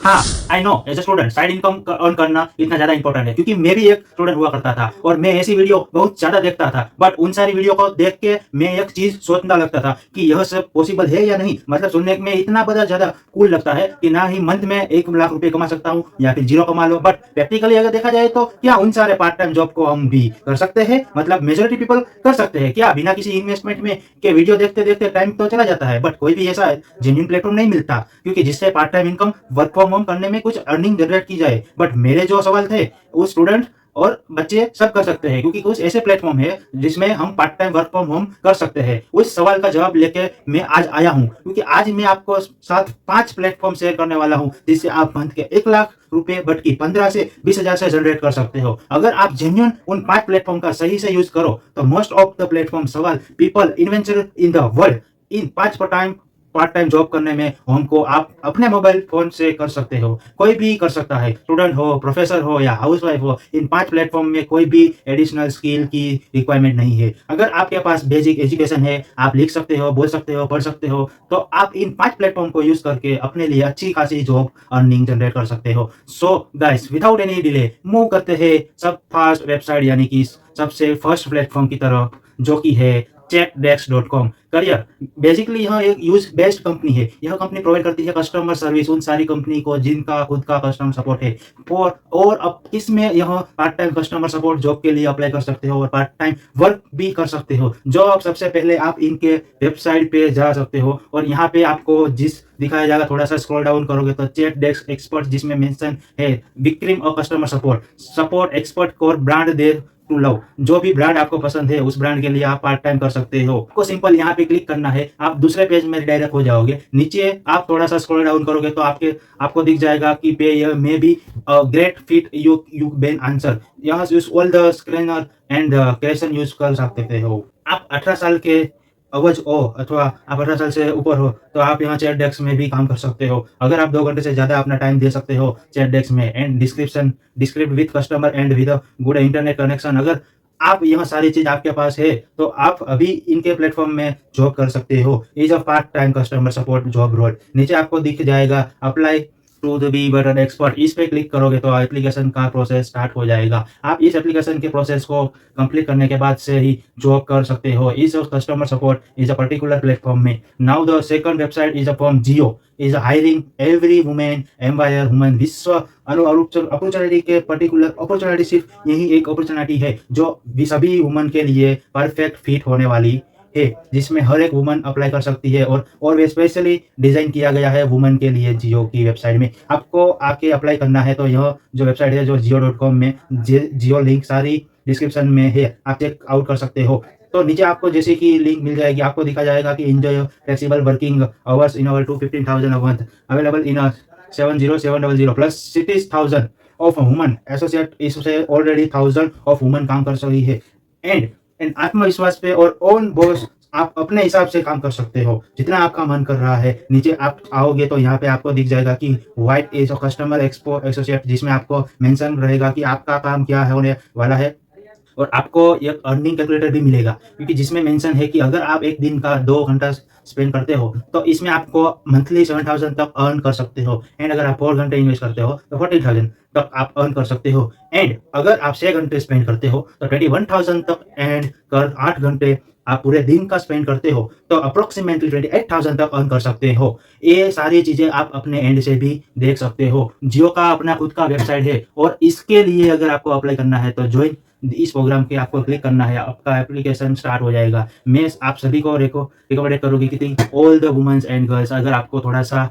हाँ, I know as a student side income earn करना इतना ज़्यादा इंपॉर्टेंट है, क्योंकि मैं भी एक स्टूडेंट हुआ करता था और मैं ऐसी वीडियो बहुत ज़्यादा देखता था। बट उन सारी वीडियो को देख के मैं एक चीज़ सोचने लगता था कि यह सब पॉसिबल है या नहीं। मतलब सुनने में इतना बड़ा ज़्यादा कूल लगता है कि ना ही मंथ में 1 लाख रुपए कमा सकता हूँ या फिर zero comma low. But practically अगर देखा जाए तो क्या उन सारे पार्ट टाइम जॉब को हम भी कर सकते हैं? मतलब मेजोरिटी पीपल कर सकते हैं क्या बिना किसी इन्वेस्टमेंट में? के वीडियो देखते देखते टाइम तो चला जाता है, बट कोई भी ऐसा जेन्युइन प्लेटफॉर्म नहीं मिलता क्योंकि जिससे part time income work from home करने में कुछ अर्निंग जनरेट की जाए। बट मेरे जो सवाल थे वो स्टूडेंट और बच्चे सब कर सकते हैं, क्योंकि कुछ ऐसे प्लेटफॉर्म है जिसमें हम part time work from home कर सकते हैं। उस सवाल का जवाब लेके मैं आज आया हूँ, क्योंकि आज मैं आपको साथ 5 प्लेटफॉर्म शेयर करने वाला हूँ जिससे आप मंथ के 1 लाख रुपए बट की 15 से 20 हजार से जनरेट कर सकते हो। अगर आप जेन्युइन उन 5 प्लेटफॉर्म का सही से यूज करो तो मोस्ट ऑफ द प्लेटफॉर्म सवाल पीपल इन्वेंचर in the world in 5 part time job करने में हमको आप अपने मोबाइल फोन से कर सकते हो। कोई भी कर सकता है, स्टूडेंट हो, प्रोफेसर हो या हाउसवाइफ हो। इन 5 प्लेटफॉर्म में कोई भी एडिशनल स्किल की रिक्वायरमेंट नहीं है। अगर आपके पास बेसिक एजुकेशन है, आप लिख सकते हो, बोल सकते हो, पढ़ सकते हो, तो आप इन 5 प्लेटफॉर्म को यूज करके अपने लिए अच्छी खासी जॉब अर्निंग जनरेट कर सकते हो। So guys, without any delay move करते हैं सब फास्ट वेबसाइट यानी कि सबसे फर्स्ट प्लेटफॉर्म की तरफ, जो कि है चेकडेस्क.com करियर। बेसिकली यह एक यूज बेस्ड कंपनी है। यह कंपनी प्रोवाइड करती है कस्टमर सर्विस उन सारी कंपनी को जिनका खुद का कस्टमर सपोर्ट है। और अब इसमें यह part time customer support job के लिए अप्लाई कर सकते हो और पार्ट टाइम वर्क भी कर सकते हो। जॉब सबसे पहले आप इनके वेबसाइट पे जा सकते हो और यहाँ पे आपको जिस दिखाया जाएगा, थोड़ा सा स्क्रॉल डाउन करोगे तो चैट डेस्क एक्सपर्ट जिसमें मेंशन है विक्टिम और customer support expert core brand they to love. जो भी ब्रांड आपको पसंद है उस ब्रांड के लिए आप पार्ट टाइम कर सकते हो। आपको सिंपल यहाँ पे क्लिक करना है, आप दूसरे पेज में डायरेक्ट हो जाओगे। नीचे आप थोड़ा सा स्क्रॉल डाउन करोगे तो आपको दिख जाएगा कि पे may be great fit you बेन आंसर। यहाँ use all the screener and question use कर सकते हो। आप 18 साल के अवज हो अथवा आप 18 साल से ऊपर हो तो आप यहाँ चैट डेस्क में भी काम कर सकते हो। अगर आप 2 घंटे से ज़्यादा अपना टाइम दे सकते हो चैट डेस्क में and describe with customer and with good internet connection, अगर आप यह सारी चीज आपके पास है तो आप अभी इनके प्लेटफॉर्म में जॉब कर सकते हो। Is a part time customer support job role. नीचे आपको दिख जाएगा apply to the be button expert. इस पे क्लिक करोगे तो एप्लीकेशन का प्रोसेस स्टार्ट हो जाएगा। आप इस एप्लीकेशन के प्रोसेस को कंप्लीट करने के बाद से ही जॉब कर सकते हो इस customer support is a particular platform में। Now the second website is a from Jio is hiring every women empire women विश्व अपॉर्चुनिटी के पर्टिकुलर अपॉर्चुनिटी सिर्फ यही एक अपॉर्चुनिटी है जो सभी वुमन के लिए परफेक्ट फिट होने वाली है, जिसमें हर एक वुमन अप्लाई कर सकती है और वे स्पेशली डिजाइन किया गया है वुमन के लिए। जियो की वेबसाइट में आपको आके अप्लाई करना है तो यह जो वेबसाइट है जो जियो.com में जियो लिंक सारी डिस्क्रिप्शन में है, आप चेक आउट कर सकते हो। तो नीचे आपको जैसे कि लिंक मिल जाएगी, आपको दिखा जाएगा कि enjoy flexible working hours in our to 15,000 a month available in 70700 plus 60,000 of women associate. इससे ऑलरेडी 1000 ऑफ वुमन काम कर रही है। एंड आत्मविश्वास पे और ओन बॉस आप अपने हिसाब से काम कर सकते हो जितना आपका मन कर रहा है। नीचे आप आओगे तो यहाँ पे आपको दिख जाएगा कि white as customer expo associate, जिसमें आपको मेंशन रहेगा कि आपका काम क्या है होने वाला है और आपको एक अर्निंग कैलकुलेटर भी मिलेगा, क्योंकि जिसमें मेंशन है कि अगर आप एक दिन का 2 घंटा स्पेंड करते हो तो इसमें आपको मंथली 7,000 तक अर्न कर सकते हो। एंड अगर आप 4 घंटे इन्वेस्ट करते हो तो 40,000 तक आप अर्न कर सकते हो। एंड अगर आप 6 घंटे स्पेंड करते हो तो 21,000 तक। एंड कर 8 घंटे आप पूरे दिन का स्पेंड करते हो तो अप्रोक्सीमेटली 28,000 तक अर्न कर सकते हो। ये सारी चीजें आप अपने एंड से भी देख सकते हो। जियो का अपना खुद का वेबसाइट है और इसके लिए अगर आपको अप्लाई करना है तो ज्वाइन इस प्रोग्राम के आपको क्लिक करना है, आपका एप्लीकेशन स्टार्ट हो जाएगा। मैं आप सभी को रिकमेंड करूँगी कि all the womens and girls, अगर आपको थोड़ा सा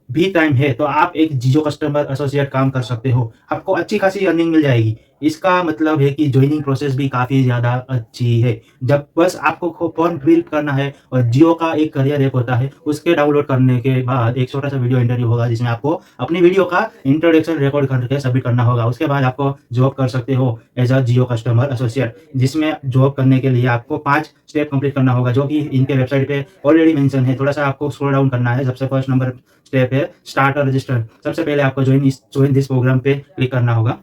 भी टाइम है तो आप एक जियो कस्टमर एसोसिएट काम कर सकते हो, आपको अच्छी खासी अर्निंग मिल जाएगी। इसका मतलब है कि ज्वाइनिंग प्रोसेस भी काफ़ी ज़्यादा अच्छी है। जब बस आपको फॉर्म फिल करना है और जियो का एक करियर ऐप होता है, उसके डाउनलोड करने के बाद एक छोटा सा वीडियो इंटरव्यू होगा जिसमें आपको अपनी वीडियो का इंट्रोडक्शन रिकॉर्ड करके सबमिट करना होगा। उसके बाद आपको जॉब कर सकते हो as a Jio customer associate, जिसमें जॉब करने के लिए आपको 5 स्टेप कंप्लीट करना होगा जो कि इनके वेबसाइट पे ऑलरेडी मेंशन है। थोड़ा सा आपको स्क्रॉल डाउन करना है। सबसे फर्स्ट नंबर स्टेप है स्टार्ट और रजिस्टर। सबसे पहले आपको ज्वाइन दिस प्रोग्राम पे क्लिक करना होगा।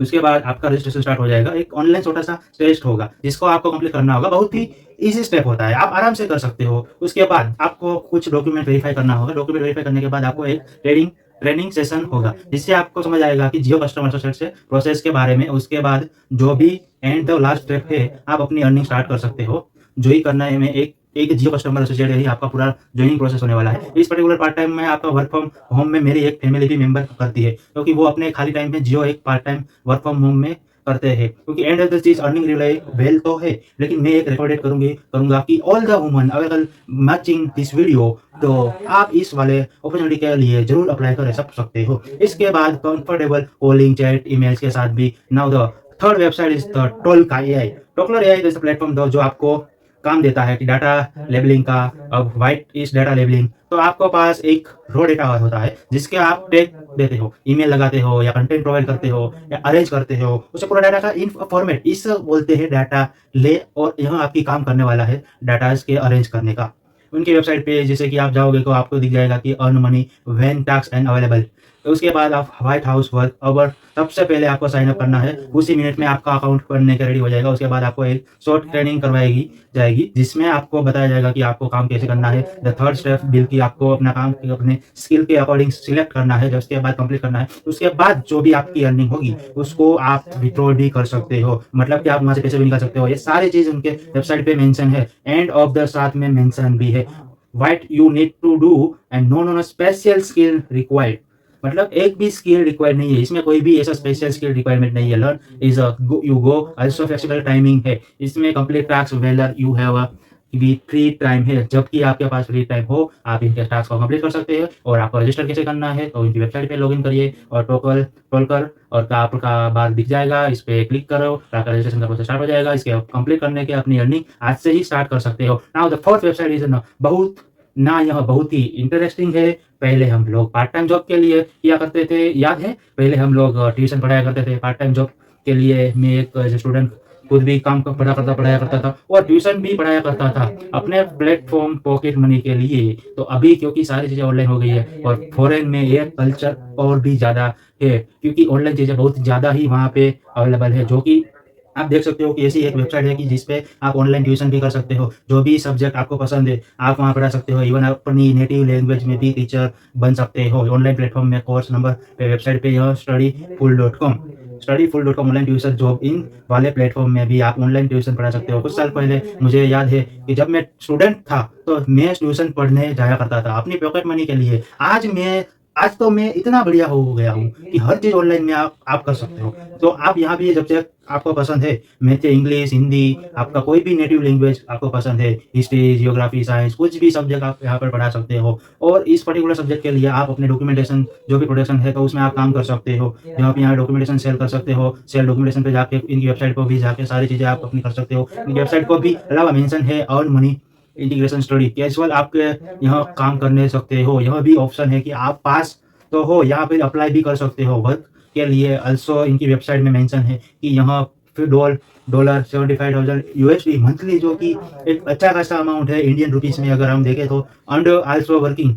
उसके बाद आपका रजिस्ट्रेशन स्टार्ट हो जाएगा। एक ऑनलाइन छोटा सा टेस्ट होगा जिसको आपको कंप्लीट करना होगा। बहुत ही इजी स्टेप होता है, आप आराम से कर सकते हो। उसके बाद आपको कुछ डॉक्यूमेंट वेरीफाई करना होगा। डॉक्यूमेंट वेरीफाई करने के बाद आपको एक ट्रेडिंग ट्रेनिंग सेशन होगा, जिससे आपको समझ आएगा कि जियो कस्टमर सक्सेस से प्रोसेस के बारे में। उसके बाद जो भी एंड द लास्ट स्टेप है, आप अपनी अर्निंग स्टार्ट कर सकते हो। जो ही करना है, में एक एक जियो कस्टमर एसोसिएट ही आपका पूरा जॉइनिंग प्रोसेस होने वाला है। इस पर्टिकुलर पार्ट टाइम में आपका वर्क फ्रॉम होम में मेरी एक फैमिली भी मेंबर करती है, क्योंकि वो अपने खाली टाइम में जियो एक part time work from home में करते हैं। क्योंकि एंड ऑफ द चीज अर्निंग रिलाई वेल तो है, लेकिन मैं एक रिकॉर्डेड करूंगा कि all the woman available matching this video, तो आप इस वाले अपॉर्चुनिटी के लिए जरूर अप्लाई कर सकते हो। इसके बाद कंफर्टेबल कॉलिंग चैट ईमेल्स के साथ भी। Now the third website is the Toloka AI. टोकलर एआई जैसा प्लेटफॉर्म जो आपको काम देता है कि डाटा लेबलिंग का। अब व्हाइट इज डाटा लेबलिंग, तो आपको पास एक रो डेटा होता है जिसके आप टैग देते हो, ईमेल लगाते हो या कंटेंट प्रोवाइड करते हो या अरेंज करते हो, उसे पूरा डाटा का इन फॉर्मेट इस बोलते हैं डाटा ले। और यहाँ आपकी काम करने वाला है डाटाज के अरेंज करने का। उनकी वेबसाइट पे जैसे कि आप जाओगे तो आपको दिख जाएगा कि earn money when task and available. तो उसके बाद आप व्हाइट हाउस वर्क अवर, सबसे पहले आपको साइन अप करना है, उसी मिनट में आपका अकाउंट बनने के रेडी हो जाएगा। उसके बाद आपको एक शॉर्ट ट्रेनिंग करवाएगी जाएगी, जिसमें आपको बताया जाएगा कि आपको काम कैसे करना है। द थर्ड स्टेप बिल की आपको अपना काम अपने स्किल के अकॉर्डिंग सिलेक्ट करना है, जब उसके बाद कंप्लीट करना है। उसके बाद जो भी आपकी अर्निंग होगी उसको आप विड्रॉ भी कर सकते हो, मतलब कि आप वहां से पैसे भी निकाल सकते हो। ये सारी चीज उनके वेबसाइट पे मेंशन है, एंड ऑफ द साथ में मेंशन भी है what you need to do and no special skill required. मतलब एक भी स्किल रिक्वायर्ड नहीं है इसमें, कोई भी ऐसा स्पेशल स्किल रिक्वायरमेंट नहीं है। Learn is you go also flexible timing है इसमें। Complete task while you have भी फ्री टाइम है, जबकि आपके पास फ्री टाइम हो आप इनके टास्क को कंप्लीट कर सकते हैं। और आपको रजिस्टर कैसे करना है, तो इनकी वेबसाइट पे लॉगिन करिए और टोलकर और का आपका बार दिख जाएगा, इस पे क्लिक करो, आपका रजिस्ट्रेशन का प्रोसेस स्टार्ट हो जाएगा। इसके कंप्लीट करने के अपनी अर्निंग आज से ही स्टार्ट कर सकते हो। Now the fourth website is यह बहुत ही इंटरेस्टिंग है। पहले हम लोग पार्ट टाइम जॉब के लिए किया करते थे, याद है? पहले हम लोग ट्यूशन पढ़ाया करते थे पार्ट टाइम जॉब के लिए। मैं एक स्टूडेंट खुद भी काम पढ़ाया करता था और ट्यूशन भी पढ़ाया करता था अपने प्लेटफॉर्म पॉकेट मनी के लिए। तो अभी क्योंकि सारी चीज़ें ऑनलाइन हो गई है और फॉरेन में ये कल्चर और भी ज़्यादा है, क्योंकि ऑनलाइन चीज़ें बहुत ज़्यादा ही वहाँ पे अवेलेबल है। जो कि आप देख सकते हो कि ऐसी एक वेबसाइट है कि जिसपे आप ऑनलाइन ट्यूशन भी कर सकते हो, जो भी सब्जेक्ट आपको पसंद है आप वहाँ पढ़ा सकते हो। इवन अपनी नेटिव लैंग्वेज में भी टीचर बन सकते हो ऑनलाइन प्लेटफॉर्म में। कोर्स नंबर पे वेबसाइट पे यह studyfull.com online tuition job in वाले प्लेटफॉर्म में भी आप ऑनलाइन ट्यूशन पढ़ा सकते हो। कुछ साल पहले मुझे याद है कि जब मैं स्टूडेंट था तो मैं ट्यूशन पढ़ने जाया करता था अपनी पॉकेट मनी के लिए। आज तो मैं इतना बढ़िया हो गया हूँ कि हर चीज़ ऑनलाइन में आप कर सकते हो। तो आप यहाँ भी जब तक आपको पसंद है मैथ, इंग्लिश, हिंदी, आपका कोई भी नेटिव लैंग्वेज आपको पसंद है, हिस्ट्री, जियोग्राफी, साइंस, कुछ भी सब्जेक्ट आप यहाँ पर पढ़ा सकते हो। और इस पर्टिकुलर सब्जेक्ट के लिए आप अपने डॉक्यूमेंटेशन जो भी प्रोडक्शन है तो उसमें आप काम कर सकते हो। जहाँ आप यहाँ डॉक्यूमेंटेशन सेल कर सकते हो, सेल डॉक्यूमेंटेशन पे जाके इनकी वेबसाइट को भी जाके सारी चीज़ें आप अपनी कर सकते हो। इनकी वेबसाइट को भी अलावा मेंशन है earn money integration study casual आपके यहाँ काम करने सकते हो। यह भी ऑप्शन है कि आप पास तो हो यहाँ पे अप्लाई भी कर सकते हो वर्क के लिए। अल्सो इनकी वेबसाइट में मेंशन है कि यहाँ फिर डॉलर 75,000 यूएसडी मंथली, जो कि एक अच्छा खासा अमाउंट है इंडियन रुपीस में अगर हम देखें तो। एंड आल्सो वर्किंग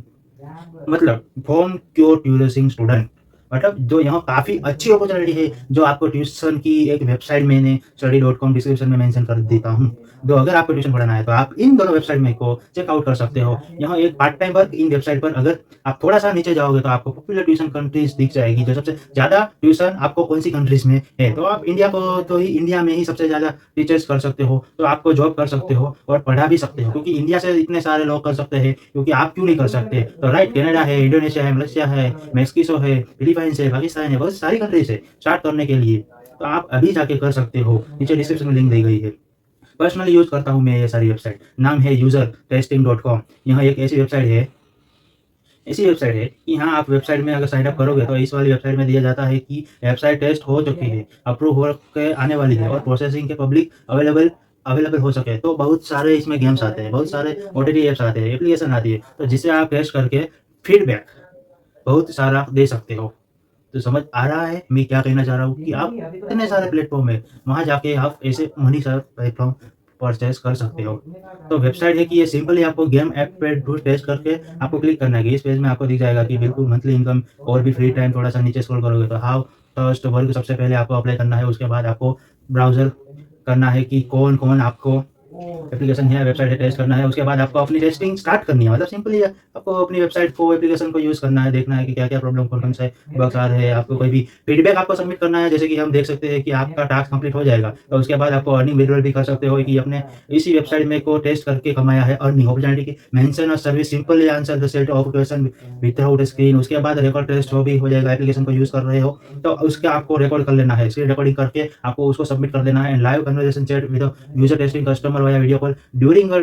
मतलब फ्रॉम क्योर ट्यूरिंग स्टूडेंट, मतलब जो यहाँ काफ़ी अच्छी अपॉर्चुनिटी है जो आपको ट्यूशन की एक वेबसाइट मैंने study.com डिस्क्रिप्शन में मेंशन कर देता हूँ। तो अगर आपको ट्यूशन पढ़ाना है तो आप इन दोनों वेबसाइट में को चेकआउट कर सकते हो। यहाँ एक part time work in website पर अगर आप थोड़ा सा नीचे जाओगे तो आपको पॉपुलर ट्यूशन कंट्रीज दिख जाएगी, जो सबसे ज़्यादा ट्यूशन आपको कौन सी कंट्रीज में है। तो आप इंडिया में ही सबसे ज़्यादा टीचर्स कर सकते हो, तो आपको जॉब कर सकते हो और पढ़ा भी सकते हो, क्योंकि इंडिया से इतने सारे लोग कर सकते हैं, क्योंकि आप क्यों नहीं कर सकते। तो राइट, कनाडा है, इंडोनेशिया है, मलेशिया है, मेक्सिको है, फिलीपाइंस है, पाकिस्तान है, बहुत सारी कंट्रीज है स्टार्ट करने के लिए। तो आप अभी जाके कर सकते हो, नीचे डिस्क्रिप्शन में लिंक दी गई है। पर्सनली यूज करता हूँ मैं ये सारी वेबसाइट, नाम है usertesting.com। यहाँ एक ऐसी वेबसाइट है कि यहाँ आप वेबसाइट में अगर साइन अप करोगे तो इस वाली वेबसाइट में दिया जाता है कि वेबसाइट टेस्ट हो चुकी है, अप्रूव हो के आने वाली है और प्रोसेसिंग के पब्लिक अवेलेबल हो सके। तो बहुत सारे इसमें गेम्स आते हैं, बहुत सारे ओटीटी एप्स आते हैं, एप्लीकेशन आती है, तो जिसे आप टेस्ट करके फीडबैक बहुत सारा दे सकते हो। तो समझ आ रहा है मैं क्या कहना चाह रहा हूँ कि आप इतने सारे प्लेटफॉर्म है, वहाँ जाके आप ऐसे मनी सारे प्लेटफॉर्म परचेस कर सकते हो। तो वेबसाइट है कि ये सिंपली आपको गेम ऐप पे टेस्ट करके आपको क्लिक करना है। इस पेज में आपको दिख जाएगा कि बिल्कुल मंथली इनकम और भी फ्री टाइम। थोड़ा सा नीचे स्क्रॉल करोगे तो हाउ फर्स्ट वर्क सबसे पहले आपको अप्लाई करना है। उसके बाद आपको ब्राउजर करना है कि कौन कौन आपको एप्लीकेशन है, वेबसाइट है, टेस्ट करना है। उसके बाद आपको अपनी टेस्टिंग स्टार्ट करनी है। मतलब सिंपली है, आपको अपनी वेबसाइट को, एप्लीकेशन को यूज़ करना है, देखना है कि क्या-क्या प्रॉब्लम, कौन-कौन से बग्स आ रहे हैं। आपको कोई भी फीडबैक आपको सबमिट करना है, जैसे कि हम देख सकते हैं कि आपका टास्क कंप्लीट हो जाएगा, तो उसके बाद आपको अर्निंग विड्रॉल भी कर सकते हो कि अपने इसी वेबसाइट में को टेस्ट करके कमाया है अर्निंग अपॉर्चुनिटी की। Mention a service, simply answer the set of question without screen. उसके बाद रिकॉर्ड टेस्ट जो भी हो जाएगा, एप्लीकेशन को यूज़ कर रहे हो, तो उसका आपको रिकॉर्ड कर लेना है। स्क्रीन रिकॉर्डिंग करके आपको उसको सबमिट कर देना है। And live conversation chat with user testing customer via video call during a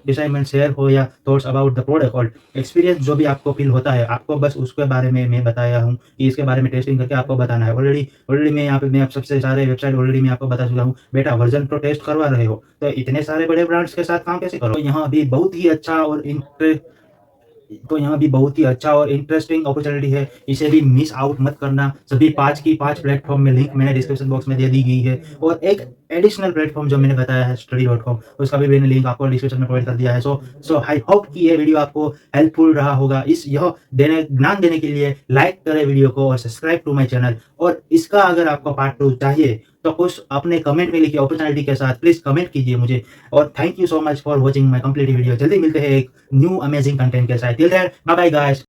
डिसाइनमेंट शेयर हो या थॉट्स अबाउट द प्रोडक्ट और एक्सपीरियंस जो भी आपको फील होता है, आपको बस उसके बारे में मैं बताया हूँ कि इसके बारे में टेस्टिंग करके आपको बताना है। ऑलरेडी ऑलरेडी मैं यहाँ पे मैं आप सबसे सारे वेबसाइट ऑलरेडी मैं आपको बता चुका हूँ। बेटा वर्जन तो टेस्ट करवा रहे हो, तो इतने सारे बड़े ब्रांड्स के साथ काम कैसे करो? यहाँ भी बहुत ही अच्छा और इंटरेस्टिंग अपॉर्चुनिटी है, इसे भी मिस आउट मत करना। सभी 5 की 5 प्लेटफ़ॉर्म में लिंक मैंने डिस्क्रिप्शन बॉक्स में दे दी गई है और एक एडिशनल प्लेटफ़ॉर्म जो मैंने बताया है study.com, उसका भी मैंने लिंक आपको डिस्क्रिप्शन में प्रोवाइड कर दिया है। सो आई होप कि ये वीडियो आपको हेल्पफुल रहा होगा। ज्ञान देने के लिए लाइक करें वीडियो को और सब्सक्राइब टू माय चैनल। और इसका अगर आपको पार्ट 2 चाहिए तो कुछ अपने कमेंट में लिखिए अपॉर्चुनिटी के साथ, प्लीज़ कमेंट कीजिए मुझे। और thank you so much for watching my complete video. जल्दी मिलते हैं एक न्यू अमेजिंग कंटेंट के साथ। Till then bye bye guys.